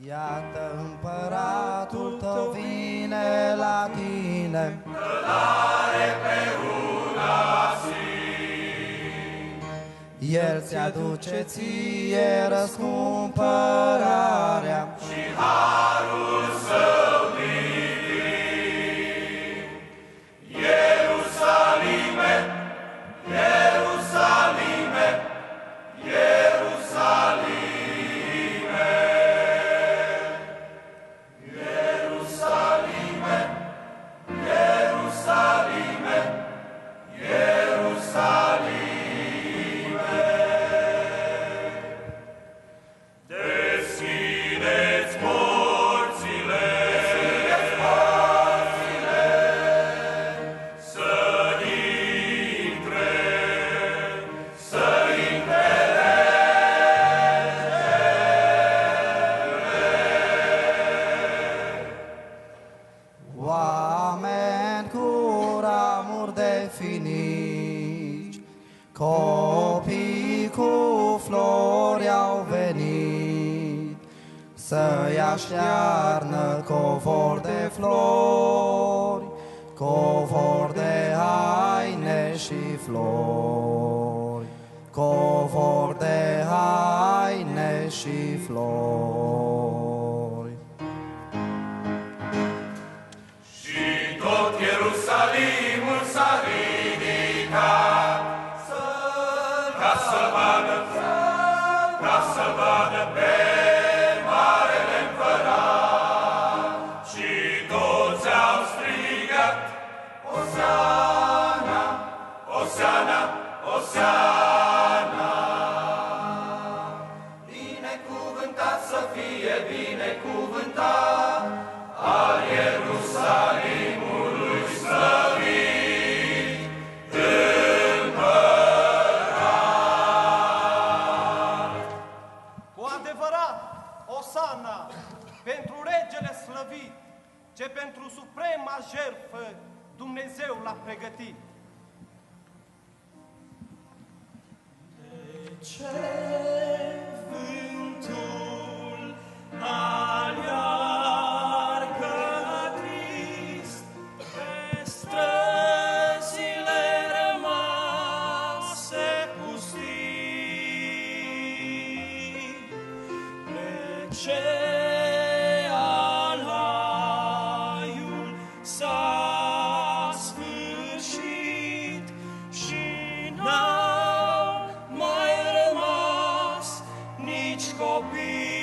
Iată împăratul tău vine la tine, călare pe una zi. El ți-aduce ție răscumpărarea și harul său divin. Ierusalime, Ierusalime, Ierusalime, Ierusalime, Ierusalime, Ierusalime. Deschideți porțile, să intre, să intre oameni cu ramuri de finici, copii cu flori au venit, să-i aștearnă covor de flori, covor de haine și flori, covor de haine și flori. și tot Ierusalimul s-a ridicat ca să-l vadă, ca să-l vadă pe Marele Împărat. Și toți au strigat, Osana, Osana, Osana. Binecuvântat să fie, binecuvântat al Ierusalimului slăvit Împărat. Cu adevărat, Osana, pentru regele slăvit, ce pentru suprema jertfă Dumnezeu l-a pregătit. Ce vântul aleargă trist pe străzile rămase pustii, de ce alaiul s-a sfârșit și n-au mai rămas nici copii.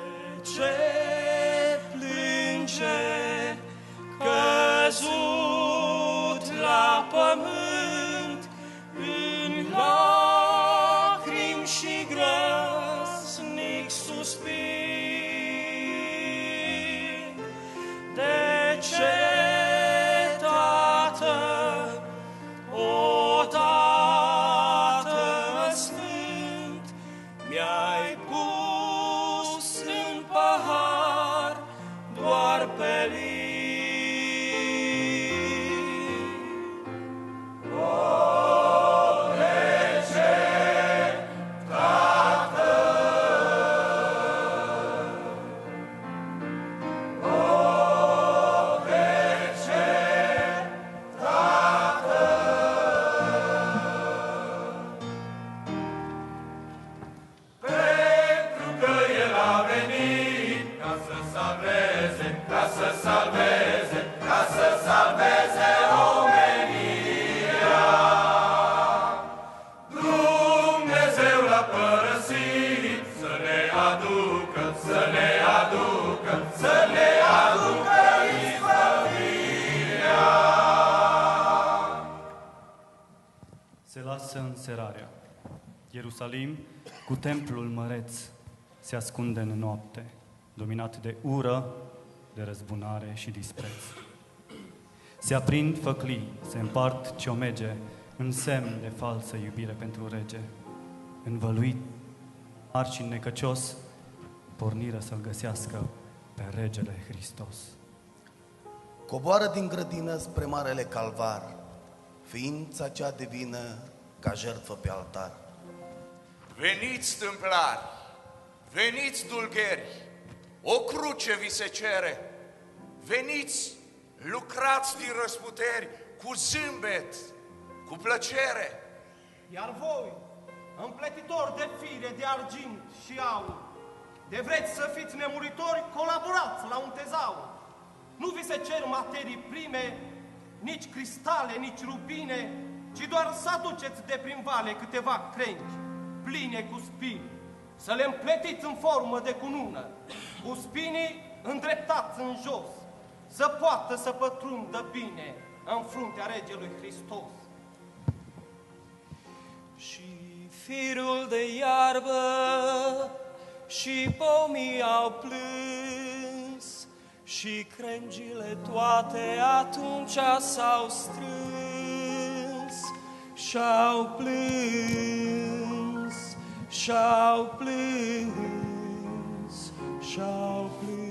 De ce plânge căzut la pământ în lacrimi și grăsnic suspin? De ce, Tată, o Tată Sfânt, mi-ai pus în pahar doar pe lin? Pentru că El a venit ca să salveze, ca să salveze, ca să salveze omenirea. Dumnezeu l-a părăsit să ne aducă, să ne aducă, să ne aducă izbăvirea. Se lasă înserarea. Ierusalim, cu templul măreț, se ascunde în noapte, dominat de ură, de răzbunare și dispreț. Se aprind făclii, se împart ciomege, în semn de falsă iubire pentru rege, învăluit, arcin necăcios, porniră să-l găsească pe regele Hristos. Coboară din grădină spre Marele Calvar, ființa cea divină ca jertfă pe altar. Veniți tâmplari, veniți dulgheri, o cruce vi se cere. Veniți, lucrați din răsputeri, cu zâmbet, cu plăcere. Iar voi, împletitori de fire, de argint și aur, de vreți să fiți nemuritori, colaborați la un tezaur. Nu vi se cer materii prime, nici cristale, nici rubine, ci doar să aduceți de prin vale câteva crengi, pline cu spini, să le împletiți în formă de cunună, cu spinii îndreptați în jos, să poată să pătrundă bine în fruntea regelui Hristos. Și firul de iarbă și pomii au plâns, și crengile toate atunci s-au strâns, și-au plâns, și-au plâns, și-au plâns.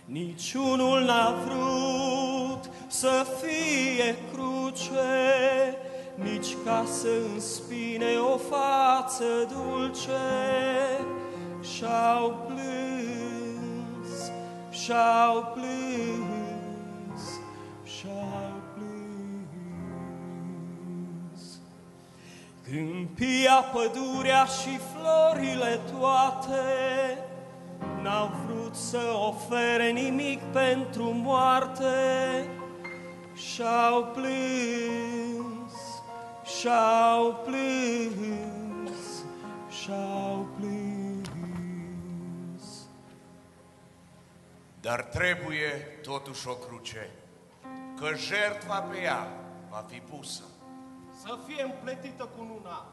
Niciunul n-a vrut să fie cruce, nici ca să înspine o față dulce. Și-au plâns, și-au plâns, și-au plâns. Câmpia, pădurea și florile toate n-au vrut să ofere nimic pentru moarte. Și-au plâns, și-au plâns, și-au plâns. Dar trebuie totuși o cruce, că jertfa pe ea va fi pusă. Să fie împletită cununa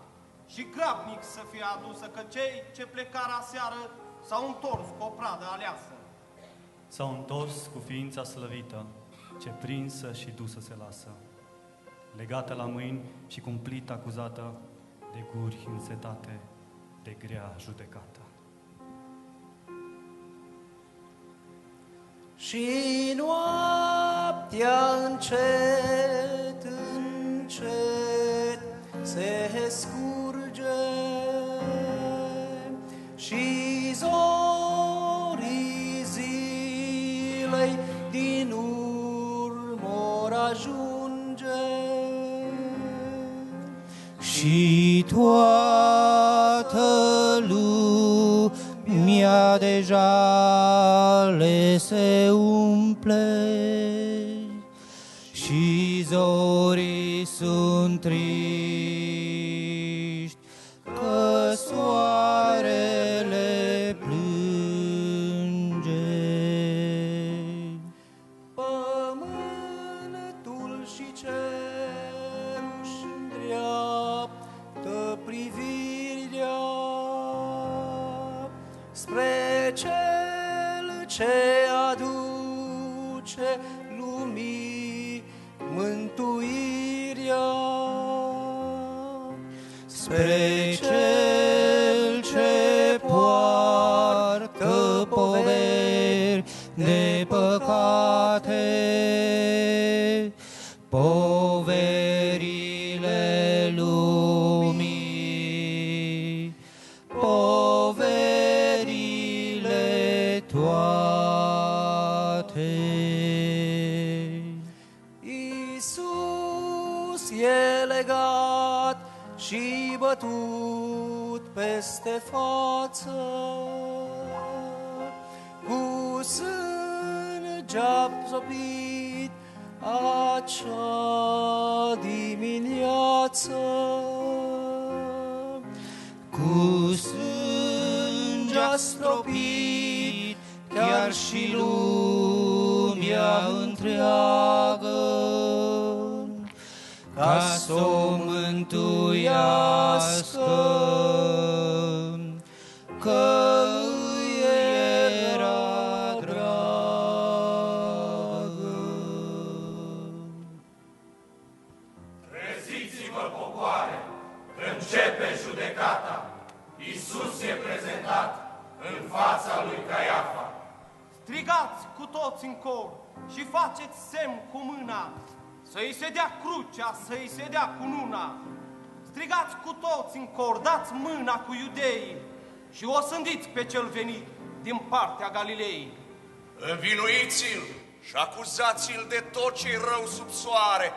și grabnic să fie adusă, că cei ce plecară aseară s-au întors cu o pradă aleasă. S-au întors cu ființa slăvită, ce prinsă și dusă se lasă, legată la mâini și cumplit acuzată de guri însetate de grea judecată. Și noaptea încet, încet se scurge și zorii zilei din urmă ajunge și toată lumea de jale se umple și zorii sunt triști, că soarele plânge. Pământul și cerul își îndreaptă privirea spre cel ce aduce lumii mântuirea, spre cel ce poartă poveri de păcate, poverile lumii, poverile toate. Iisus e legat și bătut peste față, cu sânge absorbit acea dimineață, cu sânge astropit chiar și lumea întreagă, ca să o mântuiască, că îi era dragă. fața lui Caiafa. Strigați cu toți în cor și faceți semn cu mâna, să-i se dea crucea, să-i se dea cununa. Strigați cu toți în cor, dați mâna cu iudeii și o sândiți pe cel venit din partea Galilei. Învinuiți-l și acuzați-l de tot ce-i rău sub soare,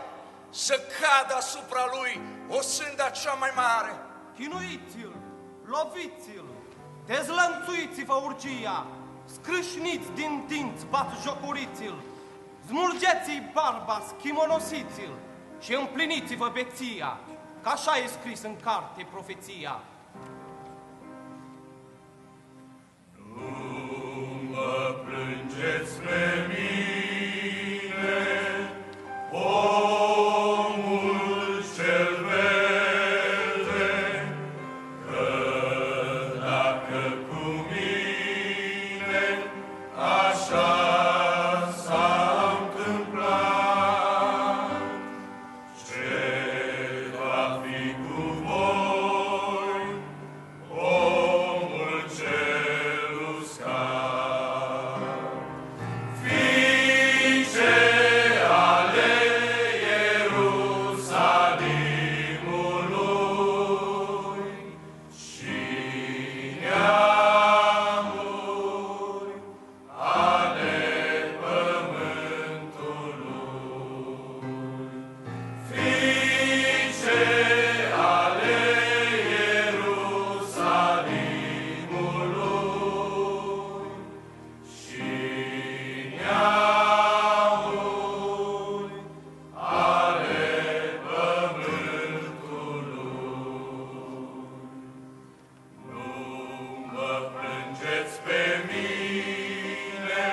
să cadă asupra lui o sânda cea mai mare. Chinuiți-l, loviți-l, dezlănțuiți-vă urgia, scrâșniți din dinți, batjocoriți-l, smulgeți-i barba, schimonosiți-l și împliniți-vă beția, că așa e scris în carte profeția. Nu mă plângeți pe mine, omul cel verde, că dacă cu mine așa s-a întâmplat, ce va fi cu voi, omul cel uscat? Fiice ale Ierusalimului și neamuri ale pământului. Fiice ale Ierusalimului și neamuri ale pământului. Nu mă plângeți pe mine,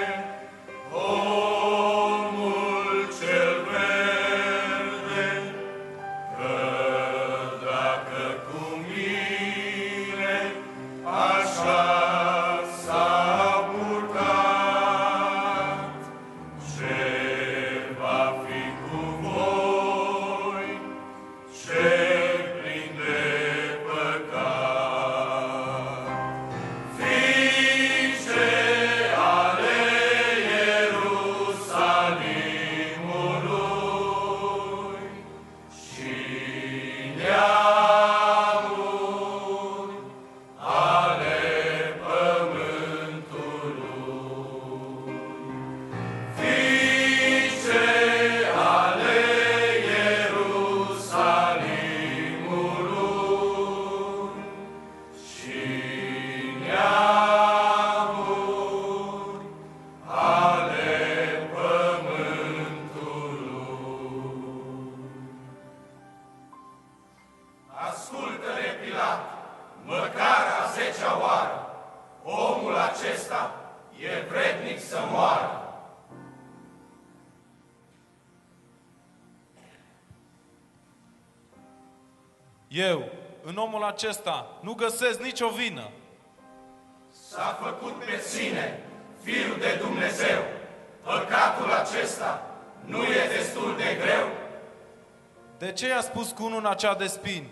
omul cel verde, că dacă cu mine așa s-a purtat, ce va fi cu voi, cel plin de păcat? Fiice ale Ierusalimului și neamuri ale pământului. Fiice ale Ierusalimului și neamuri ale pământului. Ascultă-le, Pilat, măcar a 10-a oară, omul acesta e vrednic să moară. Eu, în omul acesta, nu găsesc nicio vină. S-a făcut pe sine Fiul de Dumnezeu. Păcatul acesta nu e destul de greu? De ce i-a spus cununa cea de spini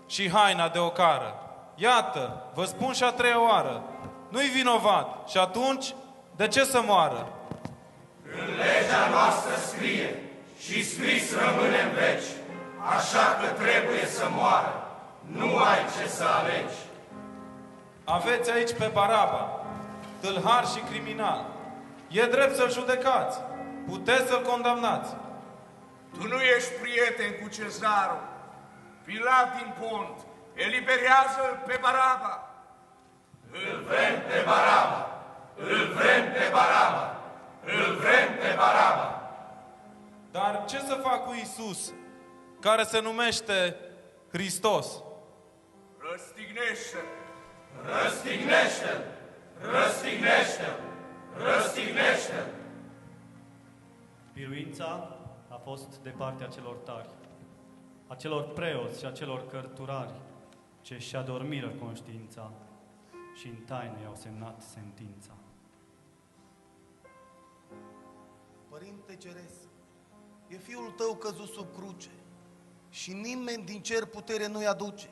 și haina de ocară? Iată, vă spun și a 3-a oară, nu-i vinovat și atunci de ce să moară? În legea noastră scrie și scris rămâne în veci, așa că trebuie să moară. Nu ai ce să alegi. Aveți aici pe Baraba, tâlhar și criminal. E drept să-l judecați, puteți să-l condamnați. Tu nu ești prieten cu Cezarul. Pilat din Pont, eliberează-l pe Baraba. Îl vrem pe Baraba. Îl vrem pe Baraba. Îl vrem pe Baraba. Dar ce să fac cu Iisus, care se numește Hristos? Răstignește-l. Răstignește-l. Răstignește-l. Răstignește-l. Biruința a fost de partea celor tari, a celor preoți și a celor cărturari, ce și adormiră conștiința și în taină i-au semnat sentința. Părinte Ceresc, e fiul tău căzut sub cruce și nimeni din cer putere nu-i aduce.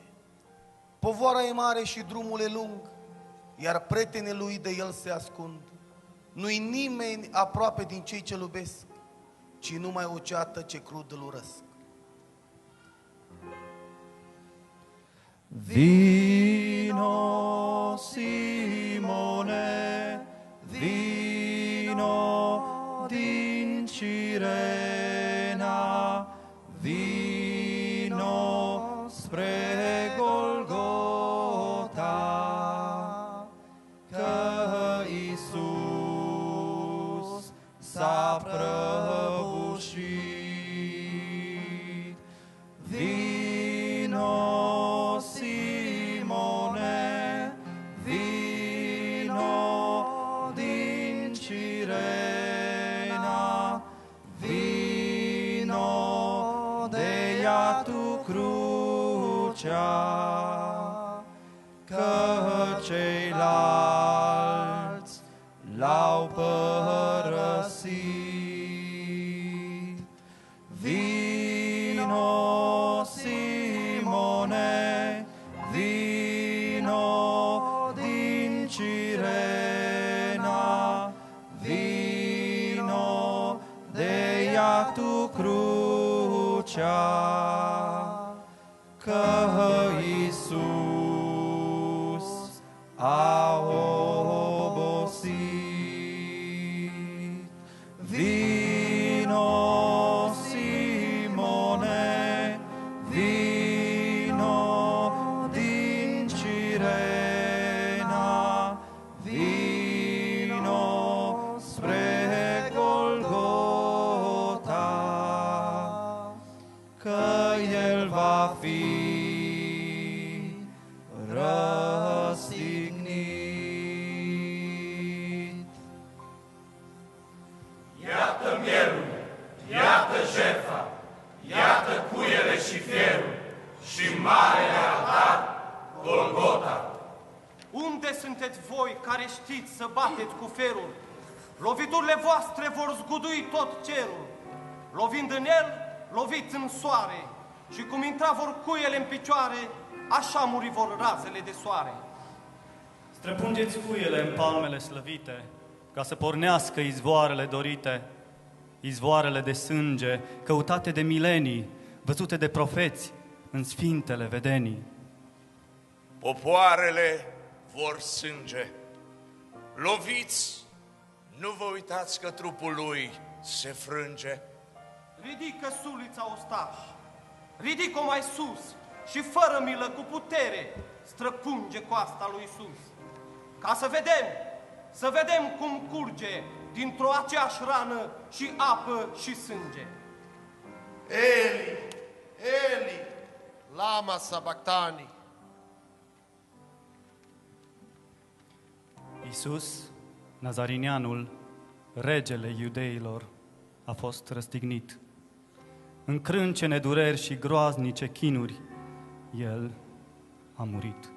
Povoara e mare și drumul e lung, iar prietenii lui de el se ascund. Nu-i nimeni aproape din cei ce-l iubesc, ci numai o ceată ce crud îl urăsc. Vino, Simone, vino din Cirena, vino spre Golgota, că Iisus s-a prăbușit. Vino, Simone, vino din Cirena, vino de ia tu crucea, că ceilalți l-au părăsit. Vino, Simone, vino din Cirena, vino de ia tu crucea, că Iisus a obosit. Vino, Simone, vino din Cirena, vino spre Golgota, că El va fi răstignit. Iată mielul, iată jertfa, iată cuiele și fierul și marele altar, Golgota. Unde sunteți voi care știți să bateți cu ferul? Loviturile voastre vor zgudui tot cerul. Lovind în el, loviți în soare. Și cum intra vor cuiele în picioare, așa muri vor razele de soare. Străpungeți cuiele în palmele slăvite, ca să pornească izvoarele dorite, izvoarele de sânge, căutate de milenii, văzute de profeți în sfintele vedenii. Popoarele vor sânge. Loviți, nu vă uitați că trupul lui se frânge. Ridică sulița ostaș, ridică-o mai sus și fără milă cu putere străpunge coasta lui Iisus. Ca să vedem cum curge dintr-o aceeași rană și apă și sânge. Eli, Eli, lama sabachthani. Iisus, Nazarinianul, regele iudeilor, a fost răstignit. În crâncene dureri și groaznice chinuri, El a murit.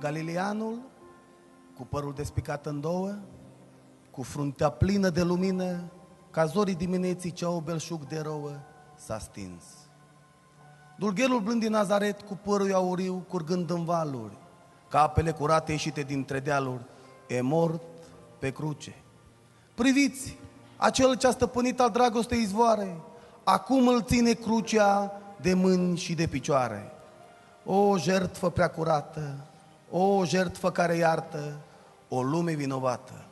Galileanul, cu părul despicat în două, cu fruntea plină de lumină, ca zorii dimineții ce au belșug de rouă, s-a stins. Dulgherul blând din Nazaret, cu părul auriu, curgând în valuri, ca apele curate ieșite dintre dealuri, e mort pe cruce. Priviți, acel ce-a stăpânit al dragostei izvoare, acum îl ține crucea de mâini și de picioare. O jertfă prea curată, o jertfă care iartă, o lume vinovată.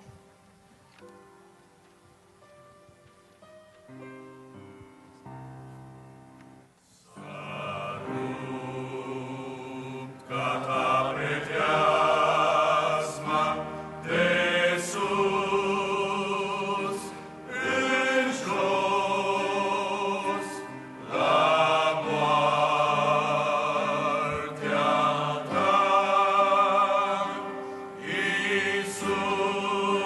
Iisus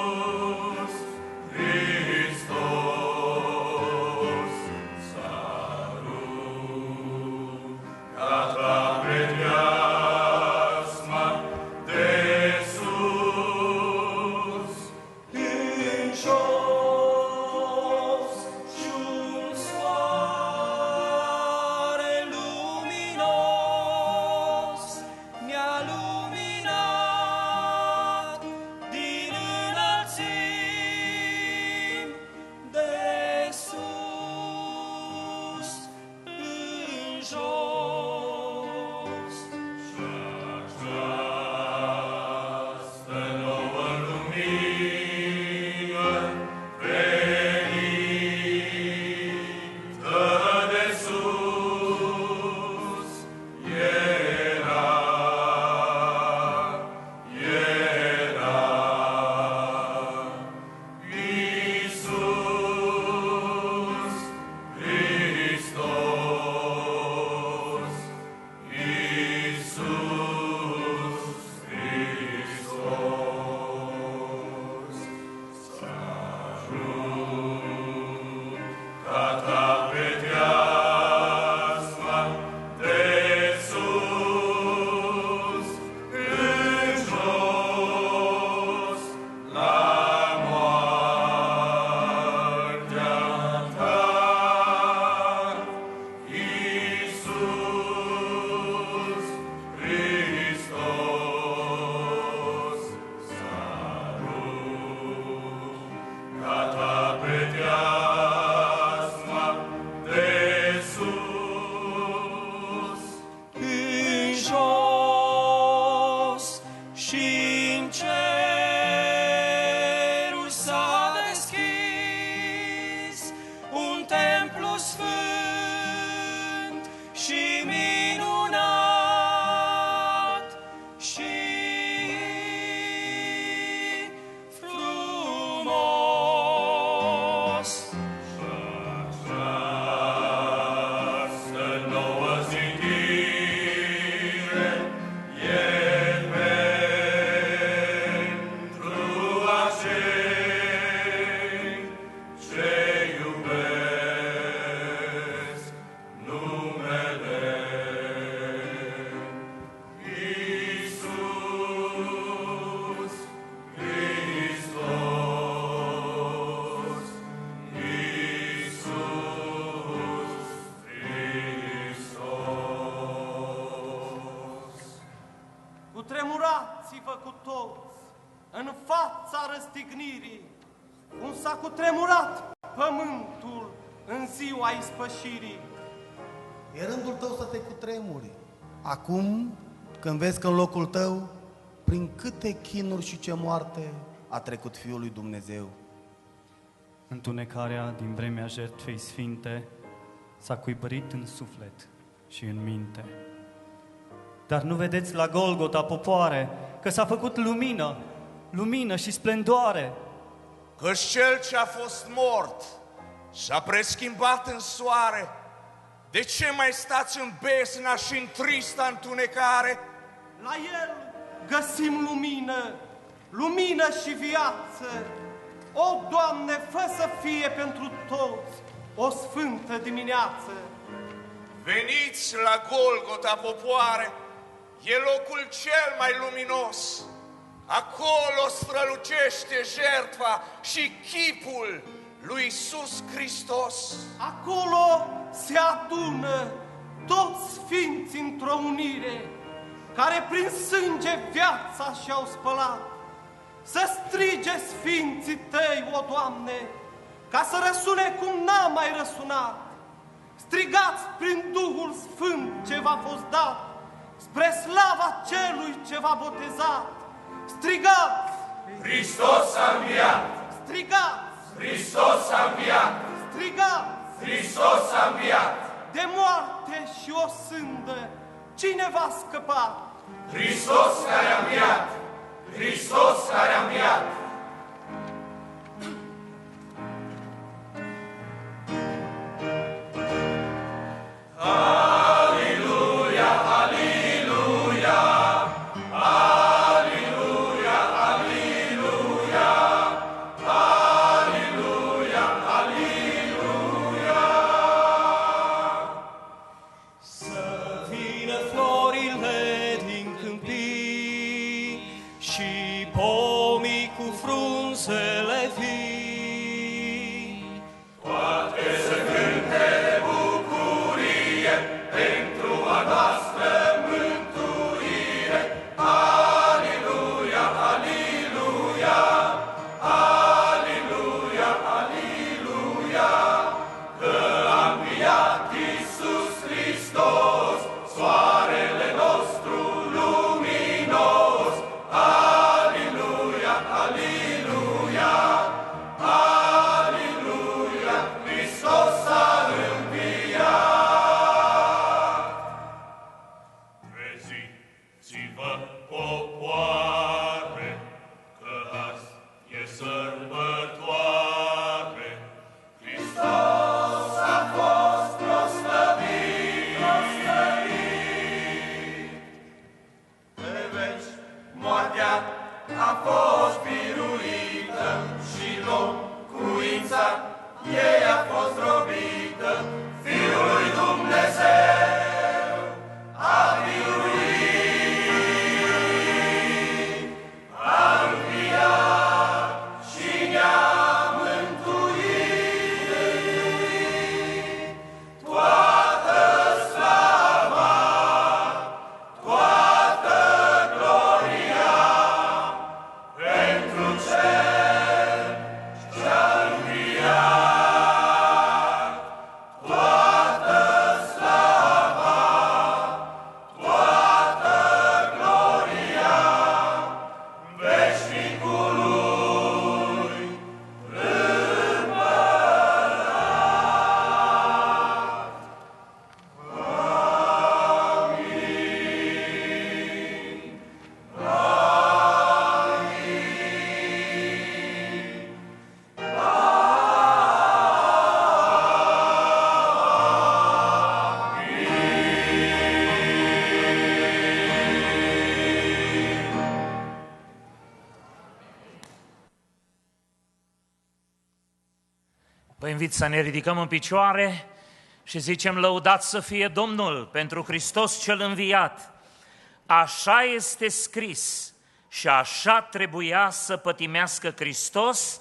sfânt și minunat și frumos. Cutremurați-vă cu toți în fața răstignirii, cum s-a cutremurat pământul în ziua ispășirii. E rândul tău să te cutremuri. Acum, când vezi că în locul tău, prin câte chinuri și ce moarte a trecut Fiul lui Dumnezeu. Întunecarea din vremea jertfei sfinte s-a cuibărit în suflet și în minte. Dar nu vedeți la Golgota, popoare, că s-a făcut lumină, lumină și splendoare? Căci cel ce a fost mort s-a preschimbat în soare. De ce mai stați în besna și în trista întunecare? La El găsim lumină, lumină și viață. O, Doamne, fă să fie pentru toți o sfântă dimineață. Veniți la Golgota, popoare, e locul cel mai luminos. Acolo strălucește jertfa și chipul lui Iisus Hristos. Acolo se adună toți sfinți într-o unire, care prin sânge viața și-au spălat. Să strige sfinții Tăi, o Doamne, ca să răsune cum n-a mai răsunat. Strigați prin Duhul Sfânt ce v-a fost dat, spre slava celui ce v-a botezat. Strigați! Hristos a înviat! Strigați! Hristos a înviat! Strigați! Hristos a înviat! De moarte și o sândă, cine va scăpa? Hristos care a înviat! Hristos care a înviat! Și pomii cu invit să ne ridicăm în picioare și zicem: lăudat să fie Domnul pentru Hristos cel înviat. Așa este scris și așa trebuia să pătimească Hristos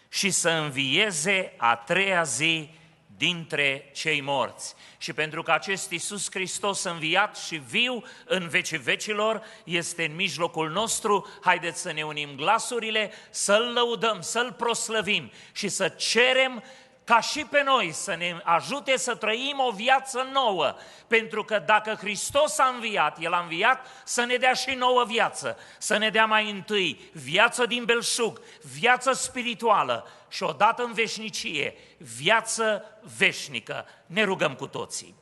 și să învieze a treia zi dintre cei morți. Și pentru că acest Iisus Hristos înviat și viu în vecii vecilor este în mijlocul nostru, haideți să ne unim glasurile, să-L lăudăm, să-L proslăvim și să cerem ca și pe noi să ne ajute să trăim o viață nouă. Pentru că dacă Hristos a înviat, El a înviat să ne dea și nouă viață, să ne dea mai întâi viață din belșug, viață spirituală și odată în veșnicie, viață veșnică. Ne rugăm cu toții.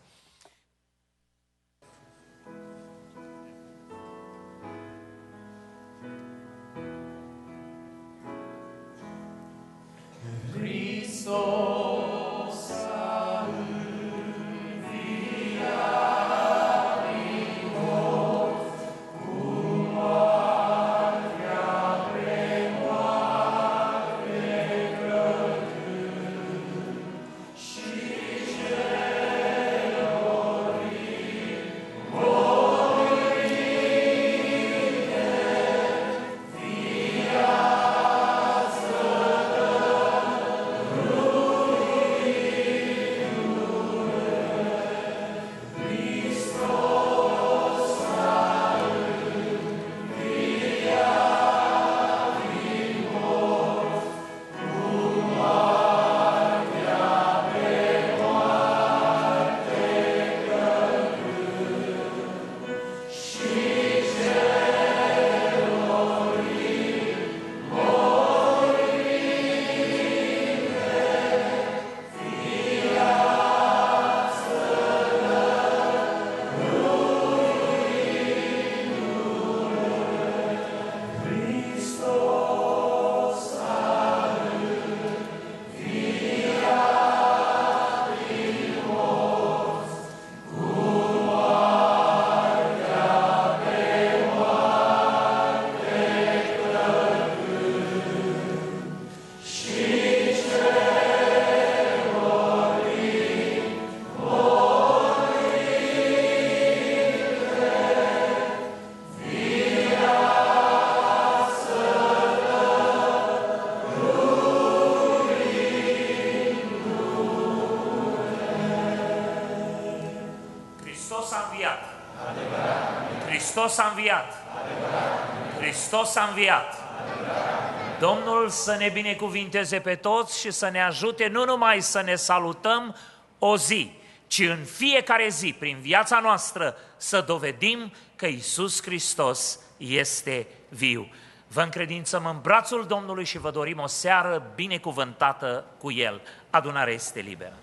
Hristos a înviat din morți, cu moartea pe moarte grătând, și celor morite viață Hristos a înviat! Hristos a înviat! Domnul să ne binecuvinteze pe toți și să ne ajute nu numai să ne salutăm o zi, ci în fiecare zi, prin viața noastră, să dovedim că Iisus Hristos este viu. Vă încredințăm în brațul Domnului și vă dorim o seară binecuvântată cu El. Adunarea este liberă.